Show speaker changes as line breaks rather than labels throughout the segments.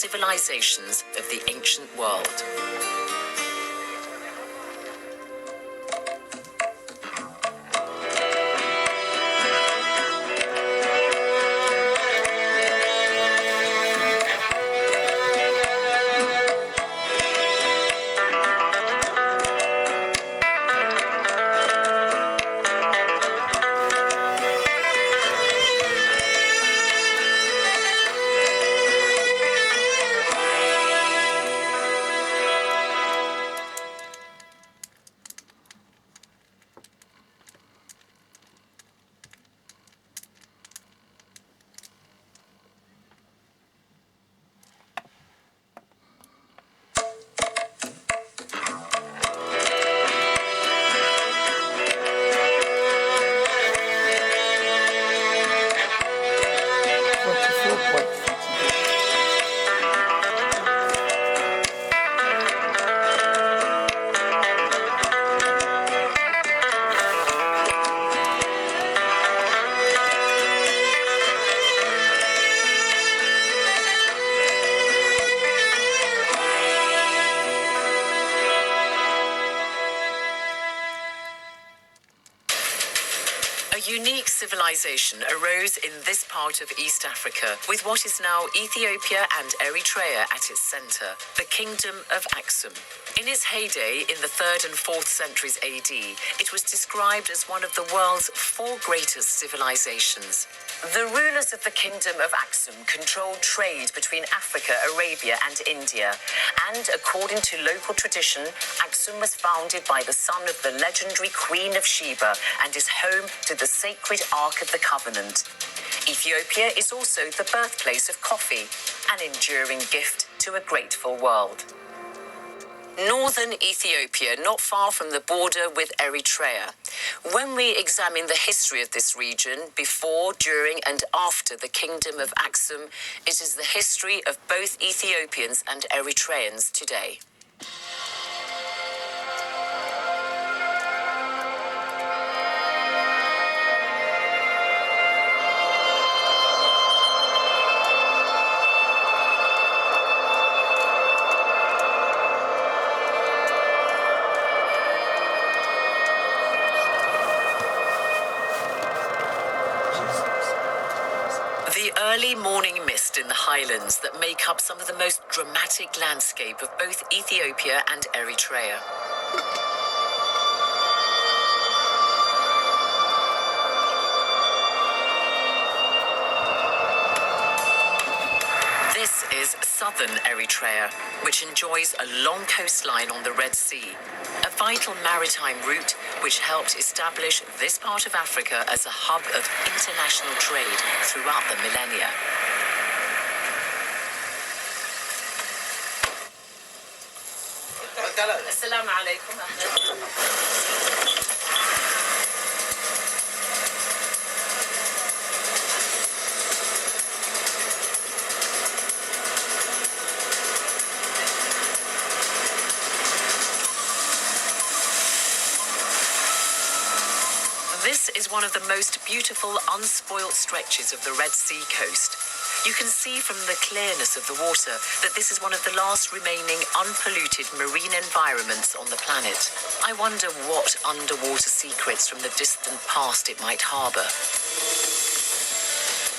civilizations of the ancient world. A unique civilization arose in this part of East Africa, with what is now Ethiopia and Eritrea at its center, the Kingdom of Aksum. In its heyday in the 3rd and 4th centuries AD, it was described as one of the world's 4 greatest civilizations. The rulers of the Kingdom of Aksum controlled trade between Africa, Arabia, and India, and according to local tradition, Aksum was founded by the son of the legendary Queen of Sheba and is home to the sacred Ark of the Covenant. Ethiopia is also the birthplace of coffee, an enduring gift to a grateful world. Northern Ethiopia, not far from the border with Eritrea. When we examine the history of this region, before, during, and after the Kingdom of Aksum, it is the history of both Ethiopians and Eritreans today. The early morning mist in the highlands that make up some of the most dramatic landscape of both Ethiopia and Eritrea. This is southern Eritrea, which enjoys a long coastline on the Red Sea, a vital maritime route which helped establish this part of Africa as a hub of international trade throughout the millennia. Assalamu alaikum. This is one of the most beautiful, unspoilt stretches of the Red Sea coast. You can see from the clearness of the water that this is one of the last remaining unpolluted marine environments on the planet. I wonder what underwater secrets from the distant past it might harbour.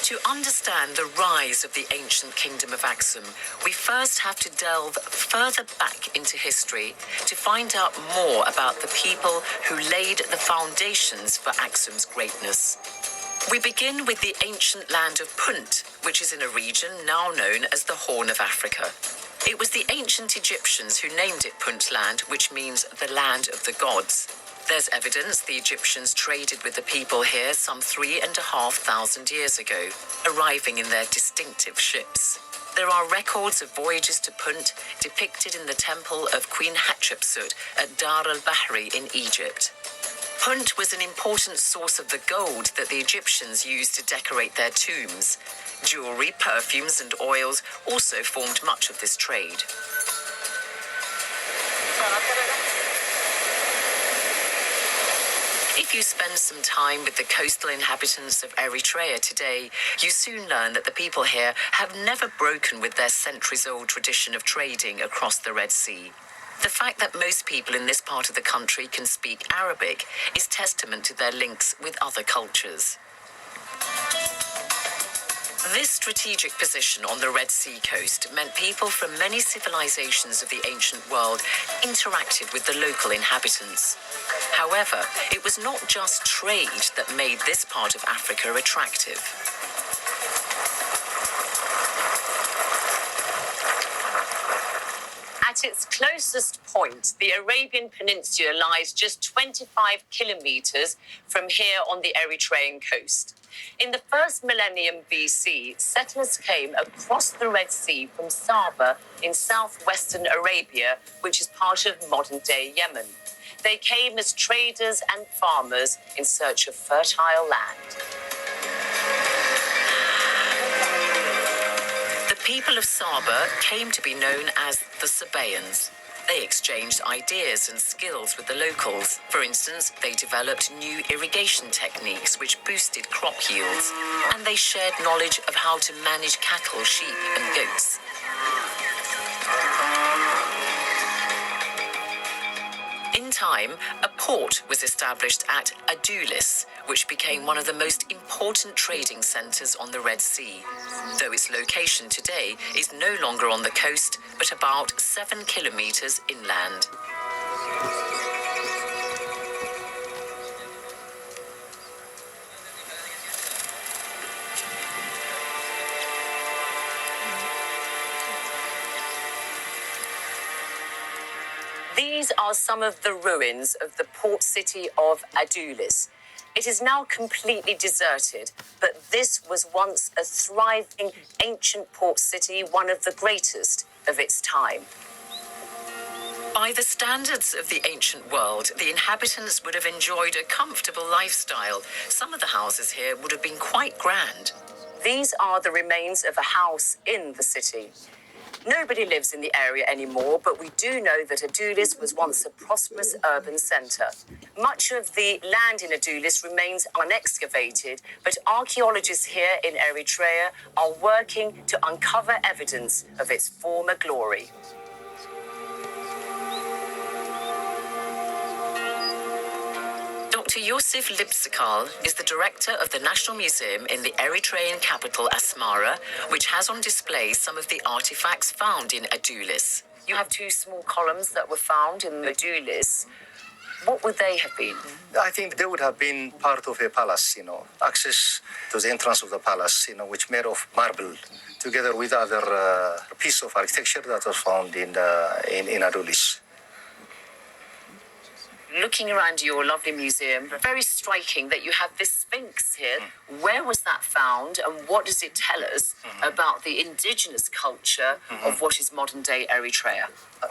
To understand the rise of the ancient Kingdom of Aksum, we first have to delve further back into history to find out more about the people who laid the foundations for Aksum's greatness. We begin with the ancient land of Punt, which is in a region now known as the Horn of Africa. It was the ancient Egyptians who named it Puntland, which means the land of the gods. There's evidence the Egyptians traded with the people here some 3,500 years ago, arriving in their distinctive ships. There are records of voyages to Punt depicted in the temple of Queen Hatshepsut at Dar al-Bahri in Egypt. Punt was an important source of the gold that the Egyptians used to decorate their tombs. Jewelry, perfumes, and oils also formed much of this trade. If you spend some time with the coastal inhabitants of Eritrea today, you soon learn that the people here have never broken with their centuries-old tradition of trading across the Red Sea. The fact that most people in this part of the country can speak Arabic is testament to their links with other cultures. This strategic position on the Red Sea coast meant people from many civilizations of the ancient world interacted with the local inhabitants. However, it was not just trade that made this part of Africa attractive. At its closest point, the Arabian Peninsula lies just 25 kilometers from here on the Eritrean coast. In the first millennium BC, settlers came across the Red Sea from Saba in southwestern Arabia, which is part of modern-day Yemen. They came as traders and farmers in search of fertile land. The people of Saba came to be known as the Sabaeans. They exchanged ideas and skills with the locals. For instance, they developed new irrigation techniques which boosted crop yields, and they shared knowledge of how to manage cattle, sheep, and goats. In time, a port was established at Adulis, which became one of the most important trading centers on the Red Sea, though its location today is no longer on the coast, but about 7 kilometers inland. These are some of the ruins of the port city of Adulis. It is now completely deserted, but this was once a thriving ancient port city, one of the greatest of its time. By the standards of the ancient world, the inhabitants would have enjoyed a comfortable lifestyle. Some of the houses here would have been quite grand. These are the remains of a house in the city. Nobody lives in the area anymore, but we do know that Adulis was once a prosperous urban centre. Much of the land in Adulis remains unexcavated, but archaeologists here in Eritrea are working to uncover evidence of its former glory. Dr. Yosef Lipsikal is the director of the National Museum in the Eritrean capital Asmara, which has on display some of the artifacts found in Adulis. You have 2 small columns that were found in Adulis. What would they have been?
I think they would have been part of a palace, access to the entrance of the palace, which made of marble, together with other piece of architecture that was found in Adulis.
Looking around your lovely museum, very striking that you have this Sphinx here. Where was that found, and what does it tell us about the indigenous culture of what is modern-day Eritrea?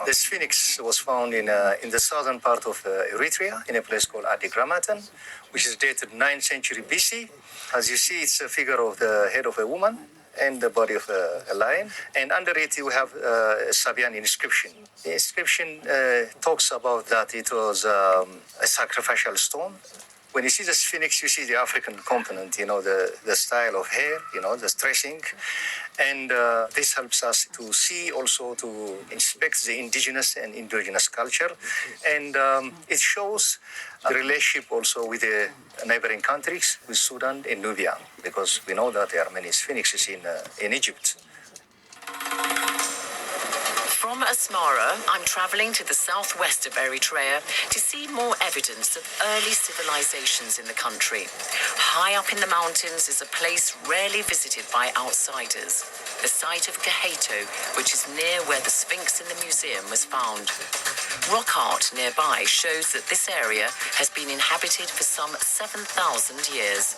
The Sphinx was found in the southern part of Eritrea, in a place called Adigramatan, which is dated 9th century BC. As you see, it's a figure of the head of a woman and the body of a lion. And under it, you have a Sabian inscription. The inscription talks about that it was a sacrificial stone. When you see the Sphinx, you see the African component, the style of hair, the dressing. And this helps us to see, also to inspect the indigenous and endogenous culture. And it shows the relationship also with the neighboring countries, with Sudan and Nubia, because we know that there are many sphinxes in Egypt.
From Asmara, I'm traveling to the southwest of Eritrea to see more evidence of early civilizations in the country. High up in the mountains is a place rarely visited by outsiders, the site of Geheto, which is near where the Sphinx in the museum was found. Rock art nearby shows that this area has been inhabited for some 7,000 years.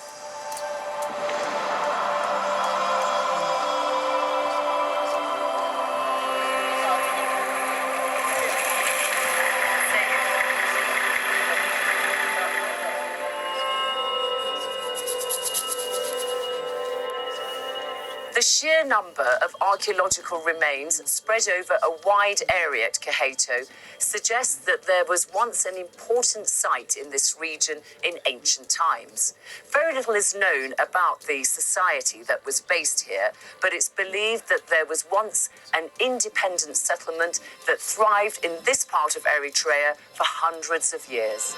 The sheer number of archaeological remains spread over a wide area at Kaheto suggests that there was once an important site in this region in ancient times. Very little is known about the society that was based here, but it's believed that there was once an independent settlement that thrived in this part of Eritrea for hundreds of years.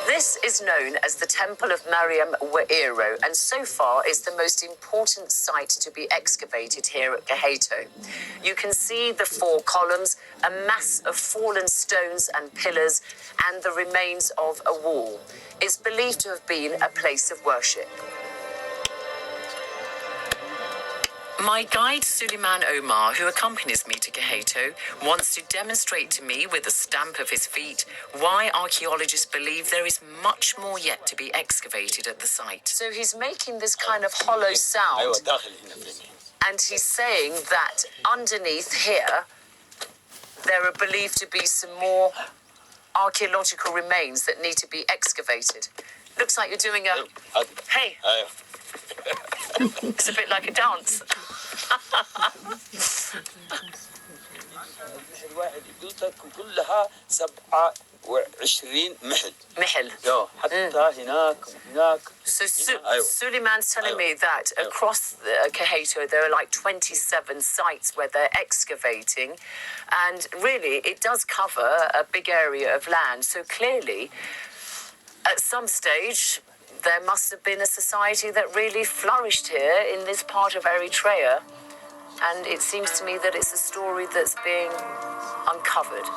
This is known as the Temple of Mariam Wairo, and so far is the most important site to be excavated here at Kaheto. You can see the four columns, a mass of fallen stones and pillars, and the remains of a wall. It's believed to have been a place of worship. My guide, Suleiman Omar, who accompanies me to Kaheto, wants to demonstrate to me with the stamp of his feet why archaeologists believe there is much more yet to be excavated at the site. So he's making this kind of hollow sound, and he's saying that underneath here, there are believed to be some more archaeological remains that need to be excavated. Looks like you're doing a... Hey! It's a bit like a dance.
كلها 27 محل. حتى هناك.
So Suleiman's telling me that across Kaheto there are like 27 sites where they're excavating, and really it does cover a big area of land. So clearly, at some stage, there must have been a society that really flourished here in this part of Eritrea. And it seems to me that it's a story that's being uncovered.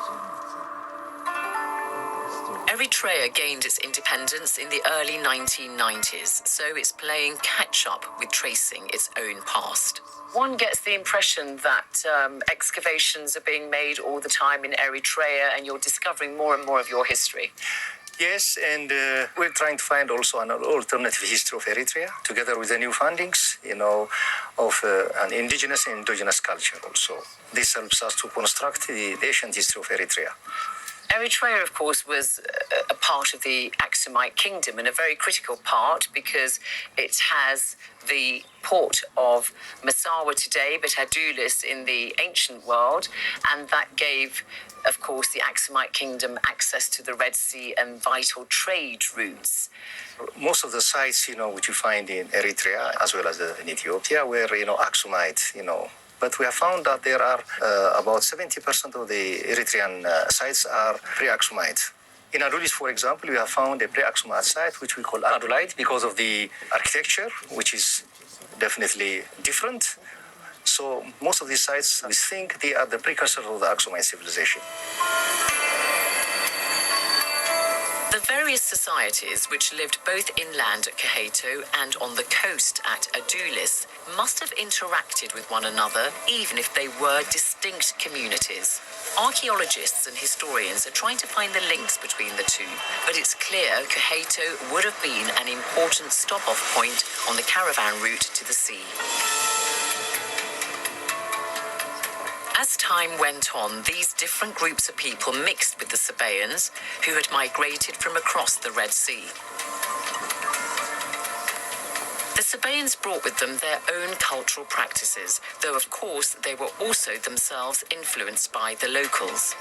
Eritrea gained its independence in the early 1990s, so it's playing catch-up with tracing its own past. One gets the impression that excavations are being made all the time in Eritrea, and you're discovering more and more of your history.
Yes, and we're trying to find also an alternative history of Eritrea, together with the new findings, of an indigenous and endogenous culture also. This helps us to construct the ancient history of Eritrea.
Eritrea, of course, was a part of the Aksumite kingdom, and a very critical part because it has the port of Massawa today, but Adulis in the ancient world, and that gave, of course, the Aksumite kingdom access to the Red Sea and vital trade routes.
Most of the sites, which you find in Eritrea, as well as in Ethiopia, were, Aksumite, But we have found that there are about 70% of the Eritrean sites are pre-Aksumite. In Adulis, for example, we have found a pre-Aksumite site, which we call Adulite, because of the architecture, which is definitely different. So most of these sites, we think they are the precursor of the Aksumite civilization.
The various societies which lived both inland at Kaheto and on the coast at Adulis must have interacted with one another, even if they were distinct communities. Archaeologists and historians are trying to find the links between the two, but it's clear Kaheto would have been an important stop-off point on the caravan route to the sea. As time went on, these different groups of people mixed with the Sabaeans, who had migrated from across the Red Sea. The Sabaeans brought with them their own cultural practices, though of course they were also themselves influenced by the locals.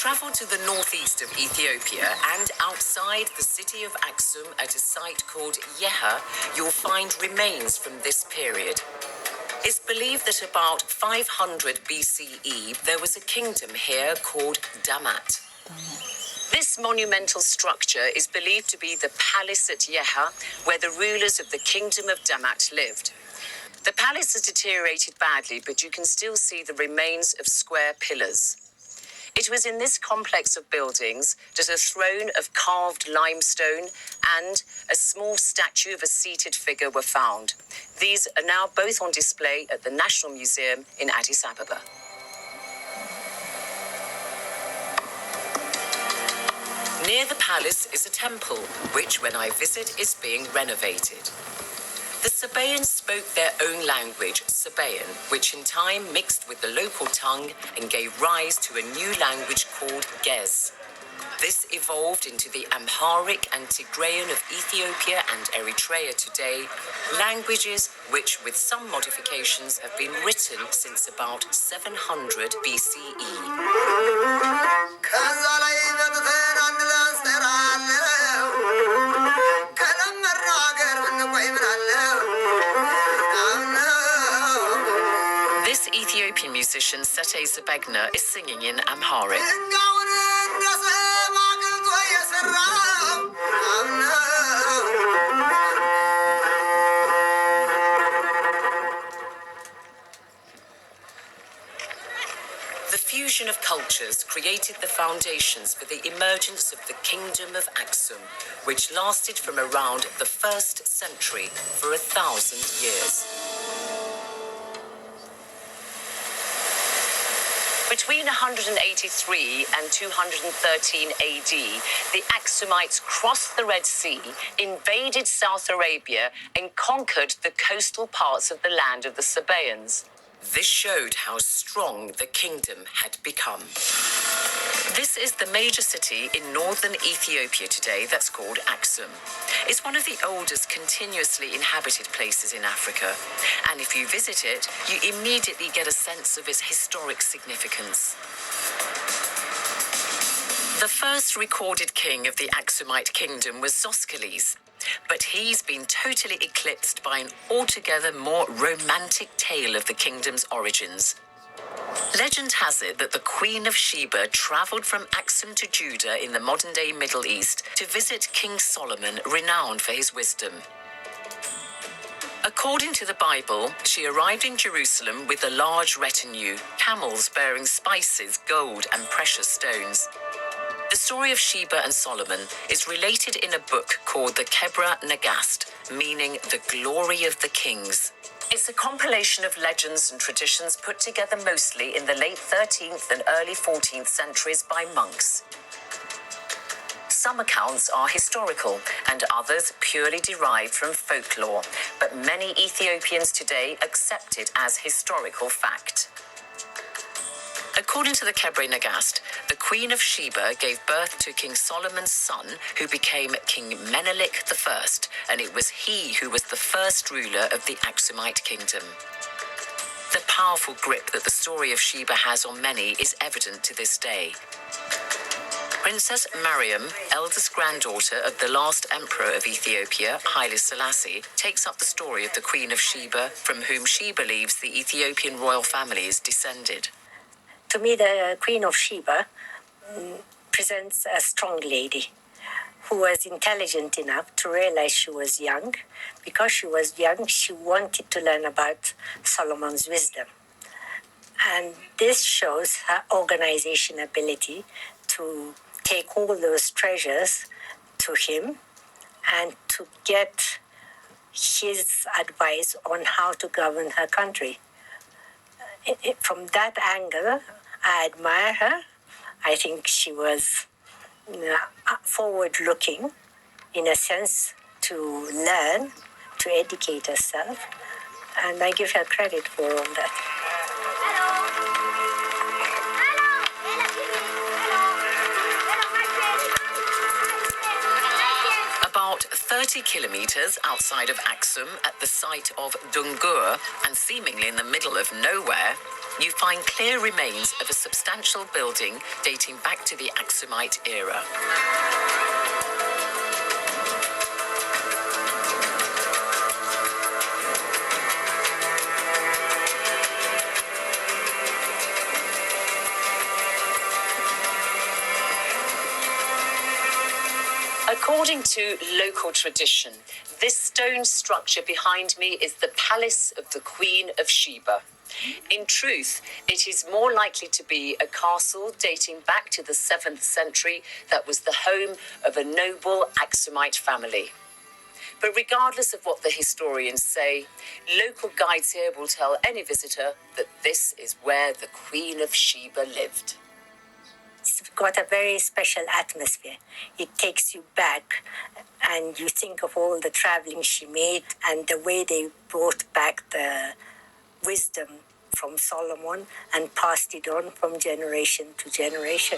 Travel to the northeast of Ethiopia and outside the city of Aksum at a site called Yeha, you'll find remains from this period. It's believed that about 500 BCE there was a kingdom here called Damat. This monumental structure is believed to be the palace at Yeha, where the rulers of the kingdom of Damat lived. The palace has deteriorated badly, but you can still see the remains of square pillars. It was in this complex of buildings that a throne of carved limestone and a small statue of a seated figure were found. These are now both on display at the National Museum in Addis Ababa. Near the palace is a temple, which, when I visit, is being renovated. The Sabaeans spoke their own language, Sabaean, which in time mixed with the local tongue and gave rise to a new language called Gez. This evolved into the Amharic and Tigrayan of Ethiopia and Eritrea today, languages which, with some modifications, have been written since about 700 BCE. This Ethiopian musician, Sete Zabegna, is singing in Amharic. The fusion of cultures created the foundations for the emergence of the Kingdom of Aksum, which lasted from around the 1st century for 1,000 years. Between 183 and 213 AD, the Aksumites crossed the Red Sea, invaded South Arabia, and conquered the coastal parts of the land of the Sabaeans. This showed how strong the kingdom had become. This is the major city in northern Ethiopia today that's called Aksum. It's one of the oldest continuously inhabited places in Africa, and if you visit it, you immediately get a sense of its historic significance. The first recorded king of the Aksumite kingdom was Zoscheles, but he's been totally eclipsed by an altogether more romantic tale of the kingdom's origins. Legend has it that the Queen of Sheba travelled from Aksum to Judah in the modern-day Middle East to visit King Solomon, renowned for his wisdom. According to the Bible, she arrived in Jerusalem with a large retinue, camels bearing spices, gold, and precious stones. The story of Sheba and Solomon is related in a book called the Kebra Nagast, meaning the glory of the kings. It's a compilation of legends and traditions put together mostly in the late 13th and early 14th centuries by monks. Some accounts are historical and others purely derived from folklore, but many Ethiopians today accept it as historical fact. According to the Kebra Nagast, the Queen of Sheba gave birth to King Solomon's son, who became King Menelik I, and it was he who was the first ruler of the Aksumite kingdom. The powerful grip that the story of Sheba has on many is evident to this day. Princess Mariam, eldest granddaughter of the last emperor of Ethiopia, Haile Selassie, takes up the story of the Queen of Sheba, from whom she believes the Ethiopian royal family is descended.
To me, the Queen of Sheba presents a strong lady who was intelligent enough to realize she was young. Because she was young, she wanted to learn about Solomon's wisdom. And this shows her organization ability to take all those treasures to him and to get his advice on how to govern her country. From that angle, I admire her. I think she was forward-looking, in a sense, to learn, to educate herself, and I give her credit for all that.
About 30 kilometers outside of Aksum, at the site of Dungur, and seemingly in the middle of nowhere, you find clear remains of a substantial building dating back to the Aksumite era. According to local tradition, this stone structure behind me is the palace of the Queen of Sheba. In truth, it is more likely to be a castle dating back to the 7th century that was the home of a noble Aksumite family. But regardless of what the historians say, local guides here will tell any visitor that this is where the Queen of Sheba lived.
got a very special atmosphere. It takes you back and you think of all the traveling she made and the way they brought back the wisdom from Solomon and passed it on from generation to generation.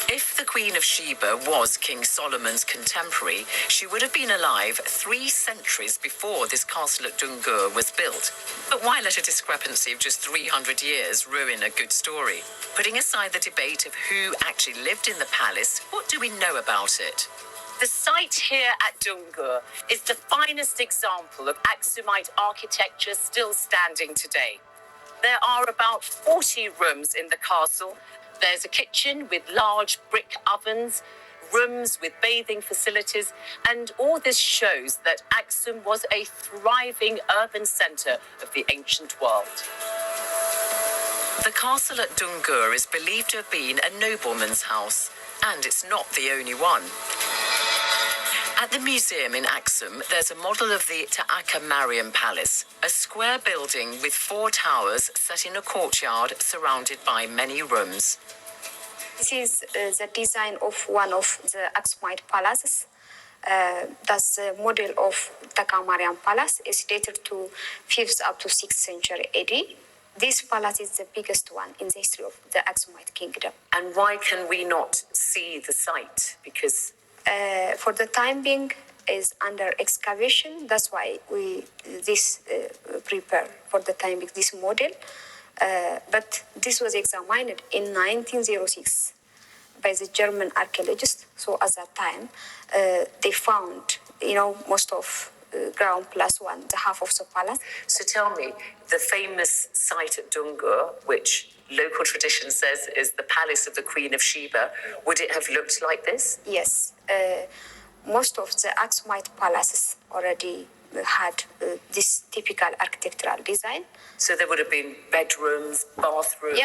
If the Queen of Sheba was King Solomon's contemporary, she would have been alive 3 centuries before this castle at Dungur was built. But why let a discrepancy of just 300 years ruin a good story? Putting aside the debate of who actually lived in the palace, what do we know about it? The site here at Dungur is the finest example of Aksumite architecture still standing today. There are about 40 rooms in the castle. There's a kitchen with large brick ovens, rooms with bathing facilities, and all this shows that Aksum was a thriving urban centre of the ancient world. The castle at Dungur is believed to have been a nobleman's house, and it's not the only one. At the museum in Aksum, there's a model of the Ta'aka Mariam Palace, a square building with 4 towers set in a courtyard surrounded by many rooms.
This is the design of one of the Aksumite palaces. That's the model of Ta'aka Mariam Palace. It's dated to 5th up to 6th century AD. This palace is the biggest one in the history of the Aksumite kingdom.
And why can we not see the site? Because
for the time being is under excavation. That's why we prepare for the time being this model. But this was examined in 1906 by the German archaeologists. So at that time, they found, most of ground plus 1, the half of the palace.
So tell me, the famous site at Dungur, which local tradition says is the palace of the Queen of Sheba, would it have looked like this?
Yes. Most of the Aksumite palaces already had this typical architectural design.
So there would have been bedrooms, bathrooms.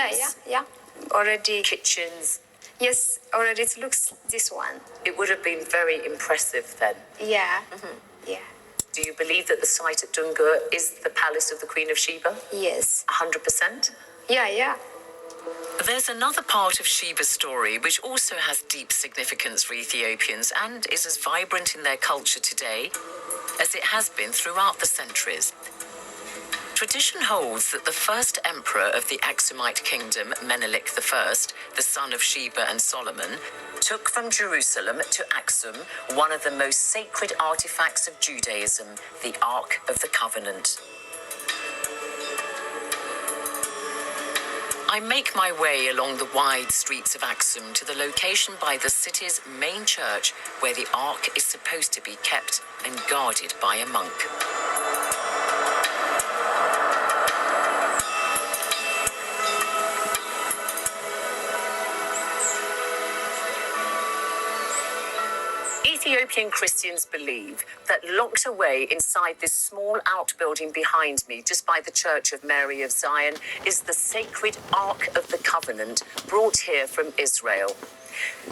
Yeah. Already
kitchens.
Yes, already it looks this one.
It would have been very impressive then.
Yeah. Yeah.
Do you believe that the site at Dungur is the palace of the Queen of Sheba?
Yes.
100%?
Yeah.
There's another part of Sheba's story which also has deep significance for Ethiopians and is as vibrant in their culture today as it has been throughout the centuries. Tradition holds that the first emperor of the Aksumite kingdom, Menelik I, the son of Sheba and Solomon, took from Jerusalem to Aksum one of the most sacred artifacts of Judaism, the Ark of the Covenant. I make my way along the wide streets of Aksum to the location by the city's main church where the Ark is supposed to be kept and guarded by a monk. Ethiopian Christians believe that locked away inside this small outbuilding behind me, just by the Church of Mary of Zion, is the sacred Ark of the Covenant brought here from Israel.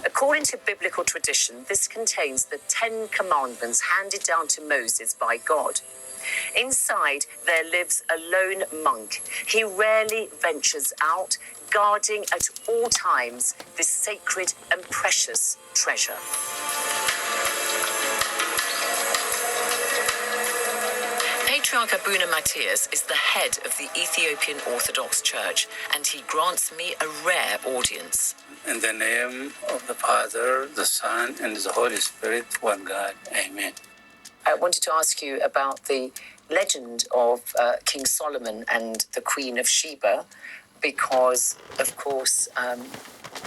According to biblical tradition, this contains the 10 commandments handed down to Moses by God. Inside, there lives a lone monk. He rarely ventures out, guarding at all times this sacred and precious treasure. Patriarch Abuna Matthias is the head of the Ethiopian Orthodox Church, and he grants me a rare audience.
In the name of the Father, the Son, and the Holy Spirit, one God. Amen.
I wanted to ask you about the legend of King Solomon and the Queen of Sheba, because, of course,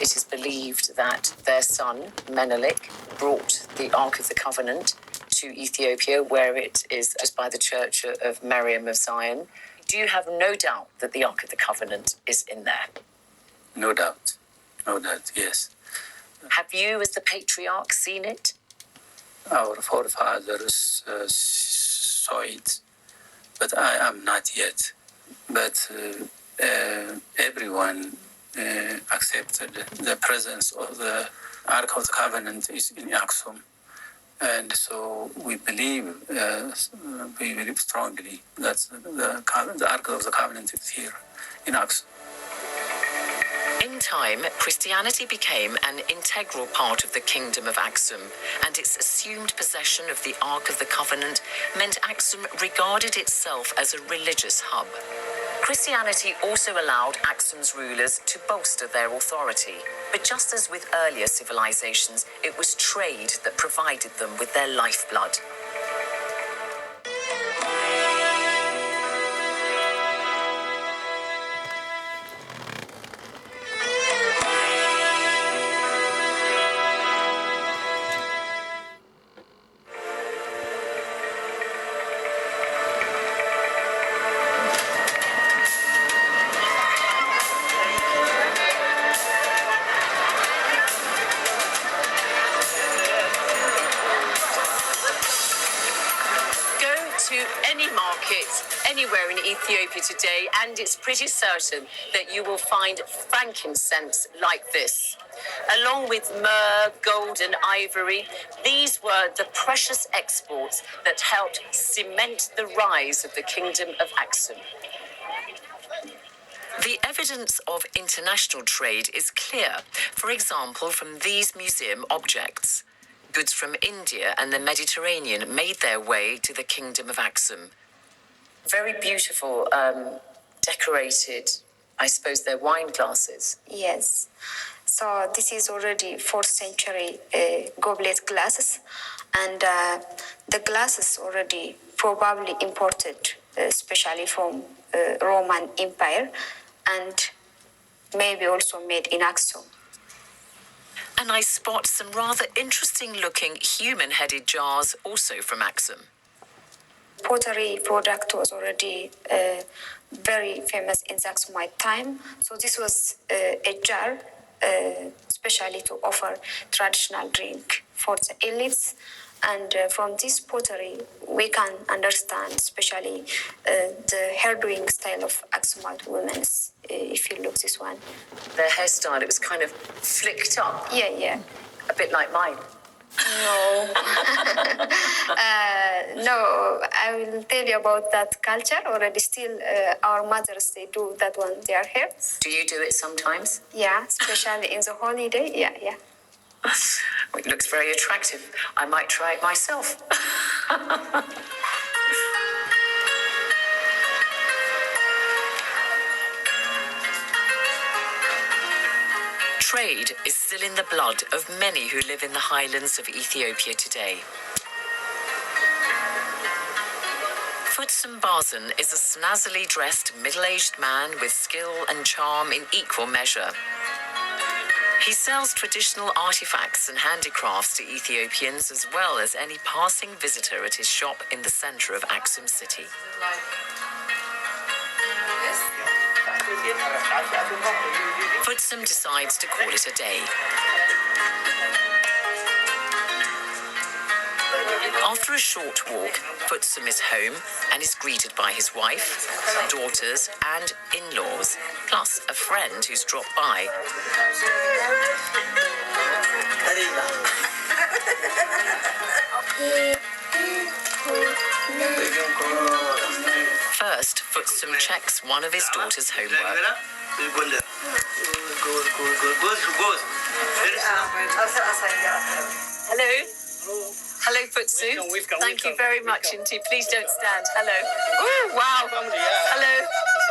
it is believed that their son, Menelik, brought the Ark of the Covenant to Ethiopia, where it is just by the Church of Miriam of Zion. Do you have no doubt that the Ark of the Covenant is in there?
No doubt, yes.
Have you, as the Patriarch, seen it?
Our forefathers saw it, but I am not yet. But everyone accepted the presence of the Ark of the Covenant is in Aksum. And so we believe strongly that the Ark of the Covenant is here in Aksum.
In time, Christianity became an integral part of the Kingdom of Aksum, and its assumed possession of the Ark of the Covenant meant Aksum regarded itself as a religious hub. Christianity also allowed Aksum's rulers to bolster their authority. But just as with earlier civilizations, it was trade that provided them with their lifeblood. Anywhere in Ethiopia today, and it's pretty certain that you will find frankincense like this. Along with myrrh, gold and ivory, these were the precious exports that helped cement the rise of the Kingdom of Aksum. The evidence of international trade is clear, for example, from these museum objects. Goods from India and the Mediterranean made their way to the Kingdom of Aksum. Very beautiful, decorated, I suppose they're wine glasses.
Yes. So this is already 4th century goblet glasses, and the glasses already probably imported, especially from Roman Empire, and maybe also made in Aksum.
And I spot some rather interesting looking human-headed jars also from Aksum.
Pottery product was already very famous in Aksumite time. So this was a jar, especially to offer traditional drink for the elites. And from this pottery, we can understand, especially the hairdoing style of Aksumite women. If you look this one,
their hairstyle, it was kind of flicked up.
Yeah.
A bit like mine.
No. No, I will tell you about that culture. Already still, our mothers, they do that one, their hair.
Do you do it sometimes?
Yeah, especially in the holiday. Yeah.
It looks very attractive. I might try it myself. Trade is still in the blood of many who live in the highlands of Ethiopia today. Futsum Barzan is a snazzily dressed middle-aged man with skill and charm in equal measure. He sells traditional artifacts and handicrafts to Ethiopians as well as any passing visitor at his shop in the center of Aksum city. Futsum decides to call it a day. After a short walk, Futsum is home and is greeted by his wife, daughters and in-laws, plus a friend who's dropped by. First, Futsum checks one of his daughter's homework. Hello, Futsu. Thank you very much indeed. Please don't stand. Hello. Oh, wow. Hello.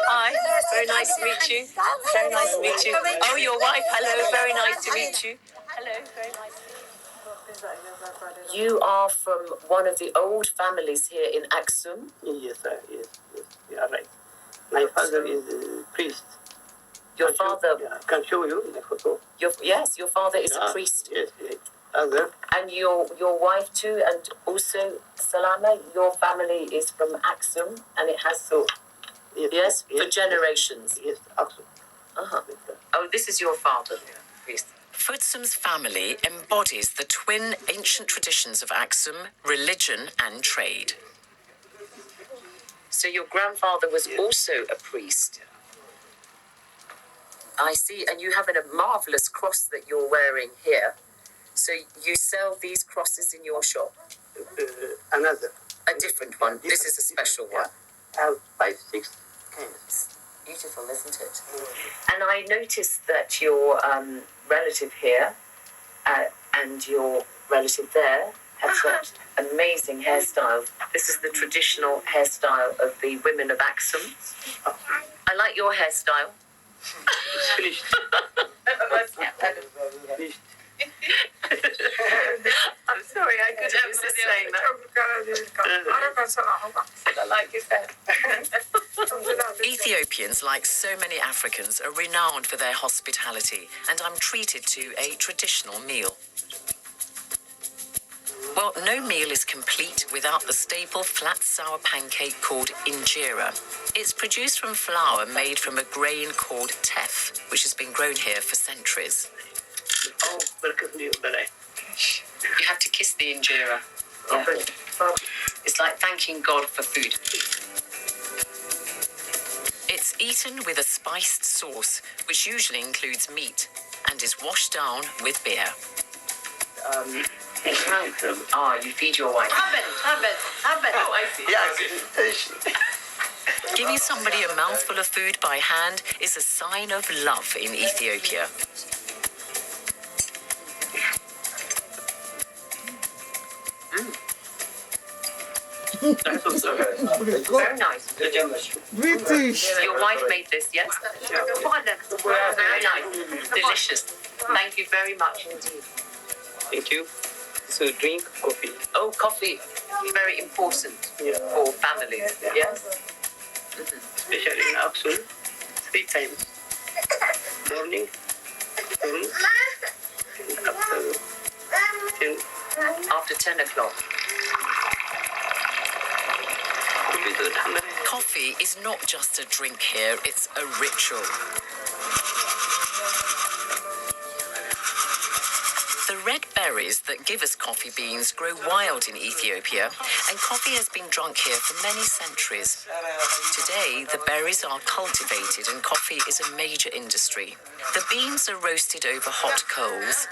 Hi. Very nice to meet you. Very nice to meet you. Oh, your wife. Hello. Very nice to meet you. Hello. Very nice to meet you. You are from one of the old families here in Aksum?
Yes, sir. Yes. You are right. My father is a priest.
Your father?
I can show you in the photo.
Yes, your father is a priest.
Yes. Other.
And your wife too, and also Salama, your family is from Aksum, and it has yes, for generations.
Yes, Aksum.
Oh, this is your father, priest. Futsum's family embodies the twin ancient traditions of Aksum, religion and trade. So your grandfather was also a priest. I see, and you have a marvelous cross that you're wearing here. So you sell these crosses in your shop?
Another.
A different one. This is a special one.
I have 5, 6 kinds.
Beautiful, isn't it? And I noticed that your relative here and your relative there have got amazing hairstyles. This is the traditional hairstyle of the women of Axum. I like your hairstyle.
It's finished. Finished.
I'm sorry, I couldn't resist saying that. I like his hair. Ethiopians, like so many Africans, are renowned for their hospitality, and I'm treated to a traditional meal. Well, no meal is complete without the staple flat sour pancake called injera. It's produced from flour made from a grain called teff, which has been grown here for centuries.
Oh, you
have to kiss the injera. Yeah. It's like thanking God for food. It's eaten with a spiced sauce, which usually includes meat, and is washed down with beer. You feed your wife. Oh, I see.
Yes.
Giving somebody a mouthful of food by hand is a sign of love in Ethiopia. Very nice.
British.
Your wife made this, yes? Very nice. Delicious. Thank you very much indeed.
Thank you. So drink coffee.
Oh, coffee. Very important for families, yes?
Especially in Axum, 3 times. Morning, afternoon, and
After 10 o'clock. Coffee is not just a drink here, it's a ritual. The red berries that give us coffee beans grow wild in Ethiopia, and coffee has been drunk here for many centuries. Today, the berries are cultivated and coffee is a major industry. The beans are roasted over hot coals,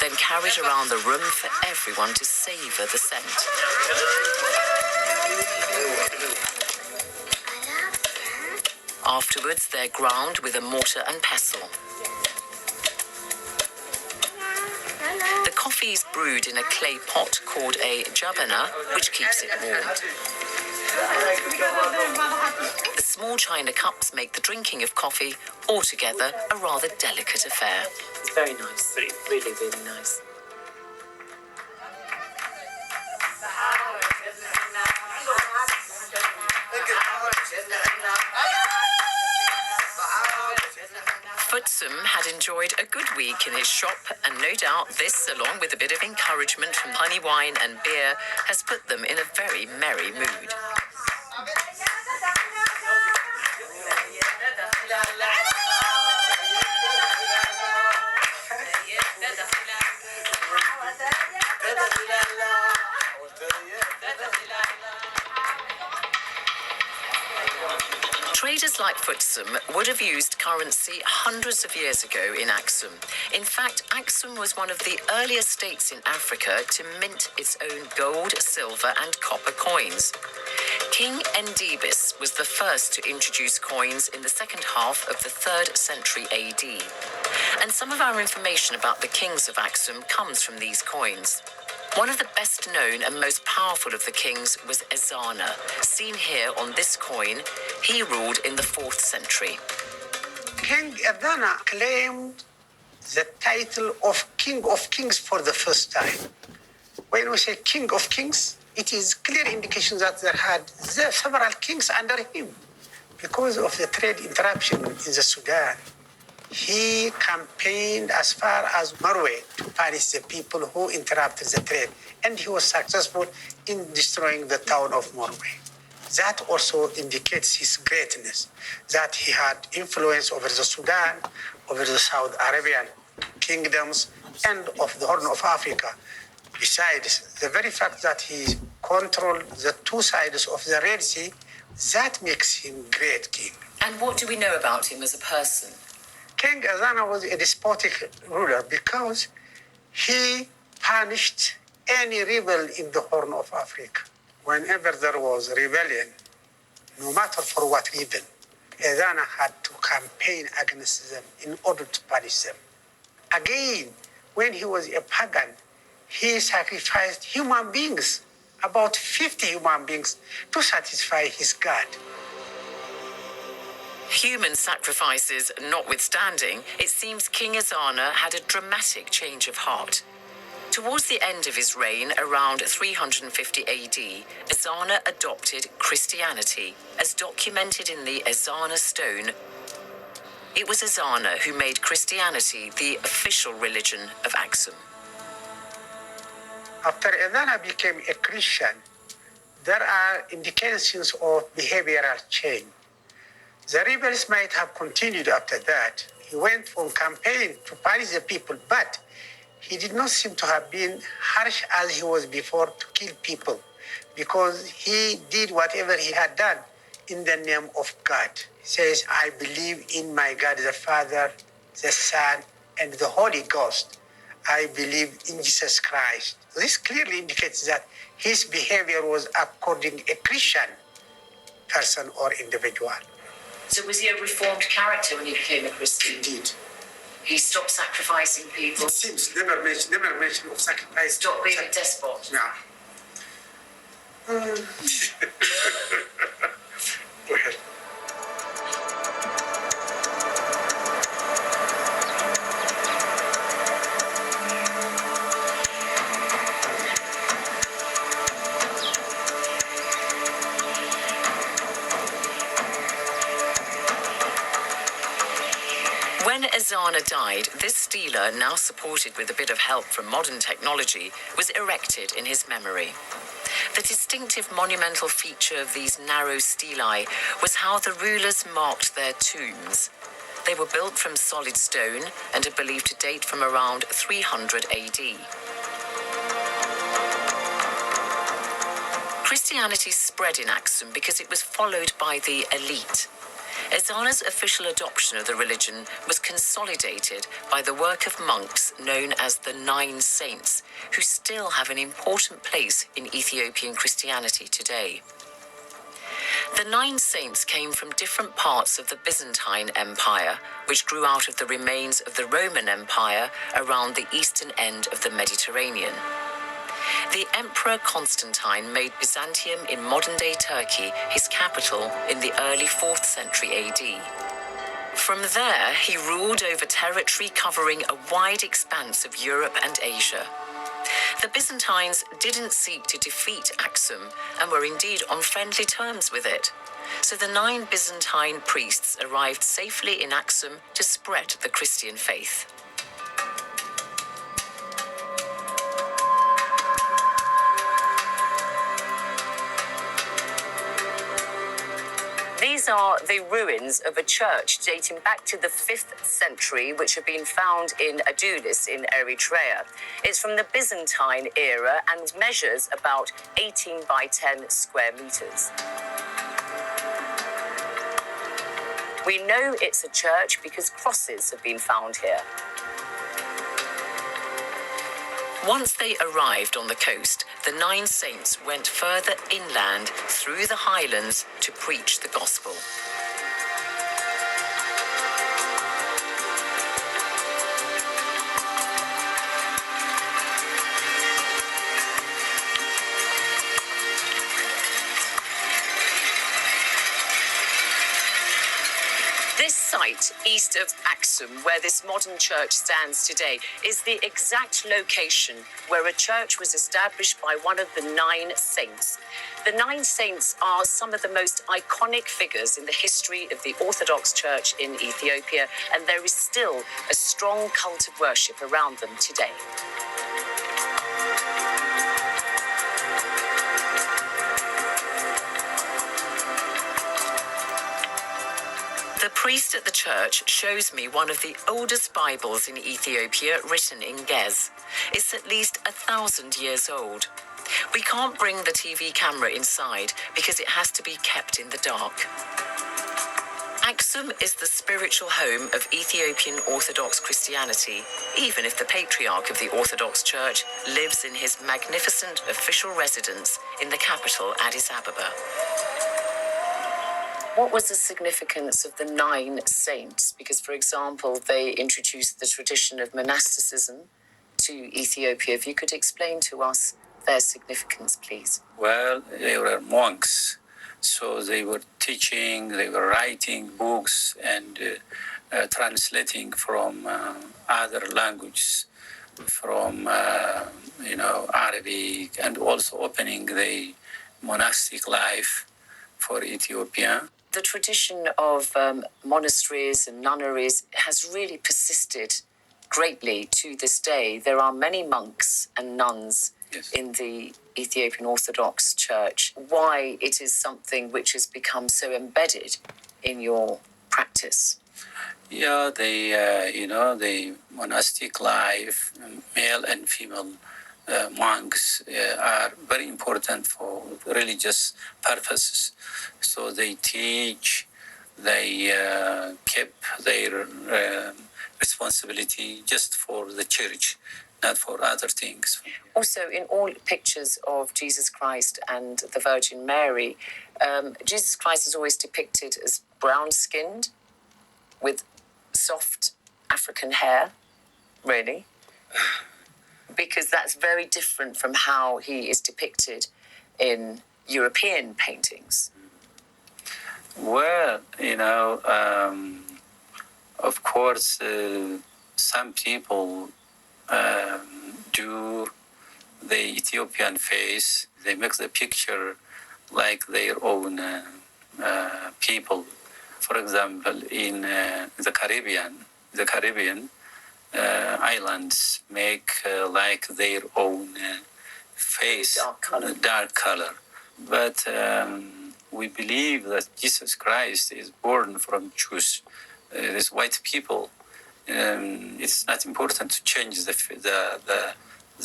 then carried around the room for everyone to savor the scent. Afterwards, they're ground with a mortar and pestle. The coffee is brewed in a clay pot called a jabana, which keeps it warm. The small china cups make the drinking of coffee altogether a rather delicate affair. It's very nice. Really, really nice. Futsum had enjoyed a good week in his shop, and no doubt this, along with a bit of encouragement from honey wine and beer, has put them in a very merry mood. Traders like Futsum would have used currency hundreds of years ago in Axum. In fact, Axum was one of the earliest states in Africa to mint its own gold, silver, and copper coins. King Endibis was the first to introduce coins in the second half of the 3rd century AD. And some of our information about the kings of Axum comes from these coins. One of the best known and most powerful of the kings was Ezana. Seen here on this coin, he ruled in the 4th century.
King Ezana claimed the title of King of Kings for the first time. When we say King of Kings, it is clear indication that there had several kings under him. Because of the trade interruption in the Sudan, he campaigned as far as Marwe to punish the people who interrupted the trade. And he was successful in destroying the town of Marwe. That also indicates his greatness, that he had influence over the Sudan, over the Saudi Arabian kingdoms, and of the Horn of Africa. Besides, the very fact that he controlled the 2 sides of the Red Sea, that makes him great king.
And what do we know about him as a person?
King Ezana was a despotic ruler because he punished any rebel in the Horn of Africa. Whenever there was rebellion, no matter for what reason, Ezana had to campaign against them in order to punish them. Again, when he was a pagan, he sacrificed human beings, about 50 human beings, to satisfy his god.
Human sacrifices notwithstanding, it seems King Ezana had a dramatic change of heart. Towards the end of his reign, around 350 AD, Ezana adopted Christianity, as documented in the Ezana stone. It was Ezana who made Christianity the official religion of Aksum.
After Ezana became a Christian, there are indications of behavioral change. The rebels might have continued after that. He went on campaign to punish the people, but he did not seem to have been harsh as he was before to kill people, because he did whatever he had done in the name of God. He says, I believe in my God, the Father, the Son, and the Holy Ghost. I believe in Jesus Christ. This clearly indicates that his behavior was according a Christian person or individual.
So was he a reformed character when he became a Christian?
Indeed.
He stopped sacrificing people.
It seems never mention of sacrifice.
Stopped being a despot.
Yeah. Go ahead.
When Ezana died, this stela, now supported with a bit of help from modern technology, was erected in his memory. The distinctive monumental feature of these narrow stelae was how the rulers marked their tombs. They were built from solid stone and are believed to date from around 300 AD. Christianity spread in Aksum because it was followed by the elite. Ezana's official adoption of the religion was consolidated by the work of monks known as the Nine Saints, who still have an important place in Ethiopian Christianity today. The Nine Saints came from different parts of the Byzantine Empire, which grew out of the remains of the Roman Empire around the eastern end of the Mediterranean. The Emperor Constantine made Byzantium in modern-day Turkey his capital in the early 4th century AD. From there, he ruled over territory covering a wide expanse of Europe and Asia. The Byzantines didn't seek to defeat Aksum and were indeed on friendly terms with it. So the 9 Byzantine priests arrived safely in Aksum to spread the Christian faith. These are the ruins of a church dating back to the 5th century, which have been found in Adulis in Eritrea. It's from the Byzantine era and measures about 18 by 10 square meters. We know it's a church because crosses have been found here. Once they arrived on the coast, the 9 saints went further inland through the highlands to preach the gospel. This site, east of Aksum, where this modern church stands today, is the exact location where a church was established by one of the 9 saints. The 9 saints are some of the most iconic figures in the history of the Orthodox Church in Ethiopia, and there is still a strong cult of worship around them today. The priest at the church shows me one of the oldest Bibles in Ethiopia written in Ge'ez. It's at least 1,000 years old. We can't bring the TV camera inside because it has to be kept in the dark. Aksum is the spiritual home of Ethiopian Orthodox Christianity, even if the Patriarch of the Orthodox Church lives in his magnificent official residence in the capital, Addis Ababa. What was the significance of the 9 saints? Because, for example, they introduced the tradition of monasticism to Ethiopia. If you could explain to us their significance, please.
Well, they were monks, so they were teaching, they were writing books and translating from other languages, from Arabic, and also opening the monastic life for Ethiopia.
The tradition of monasteries and nunneries has really persisted greatly to this day. There are many monks and nuns in the Ethiopian Orthodox Church. Why it is something which has become so embedded in your practice?
Yeah, the monastic life, male and female monks are very important for religious purposes. So they teach, they keep their responsibility just for the church, not for other things.
Also, in all pictures of Jesus Christ and the Virgin Mary, Jesus Christ is always depicted as brown-skinned with soft African hair, really, because that's very different from how he is depicted in European paintings.
Well, of course, some people do the Ethiopian face. They make the picture like their own people. For example, in the Caribbean islands make like their own face, dark color. But we believe that Jesus Christ is born from Jews, these white people. It's not important to change the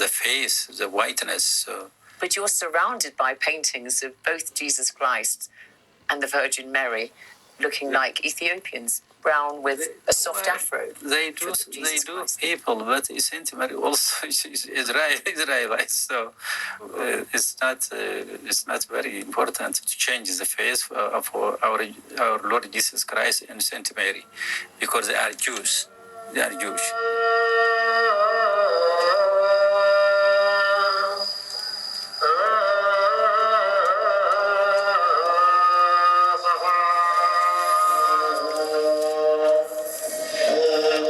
face, the whiteness. So.
But you're surrounded by paintings of both Jesus Christ and the Virgin Mary looking like Ethiopians, brown with a soft afro.
They do people, but essentially also is Israelite. So it's not very important to change the face of our Lord Jesus Christ and Saint Mary, because they are Jews. They are Jewish.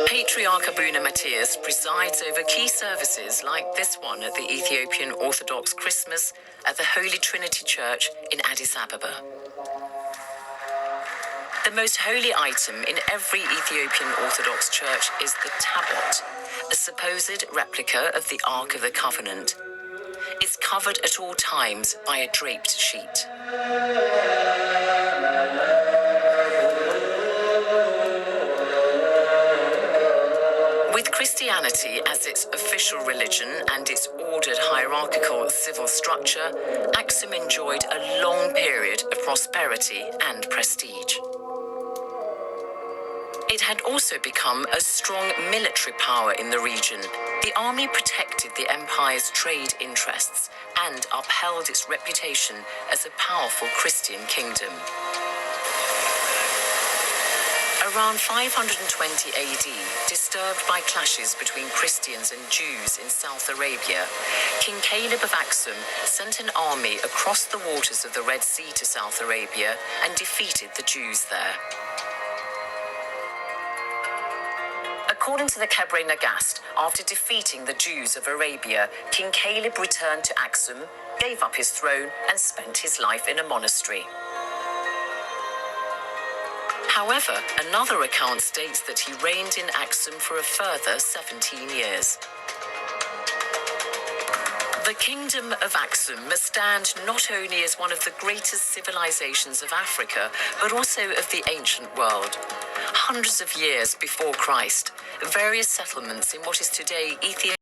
Patriarch Abuna Matthias presides over key services like this one at the Ethiopian Orthodox Christmas at the Holy Trinity Church in Addis Ababa. The most holy item in every Ethiopian Orthodox church is the tabot, a supposed replica of the Ark of the Covenant. It's covered at all times by a draped sheet. With Christianity as its official religion and its ordered hierarchical civil structure, Aksum enjoyed a long period of prosperity and prestige. It had also become a strong military power in the region. The army protected the empire's trade interests and upheld its reputation as a powerful Christian kingdom. Around 520 AD, disturbed by clashes between Christians and Jews in South Arabia, King Caleb of Aksum sent an army across the waters of the Red Sea to South Arabia and defeated the Jews there. According to the Kebre Nagast, after defeating the Jews of Arabia, King Caleb returned to Aksum, gave up his throne, and spent his life in a monastery. However, another account states that he reigned in Aksum for a further 17 years. The Kingdom of Aksum must stand not only as one of the greatest civilizations of Africa, but also of the ancient world. Hundreds of years before Christ, various settlements in what is today Ethiopia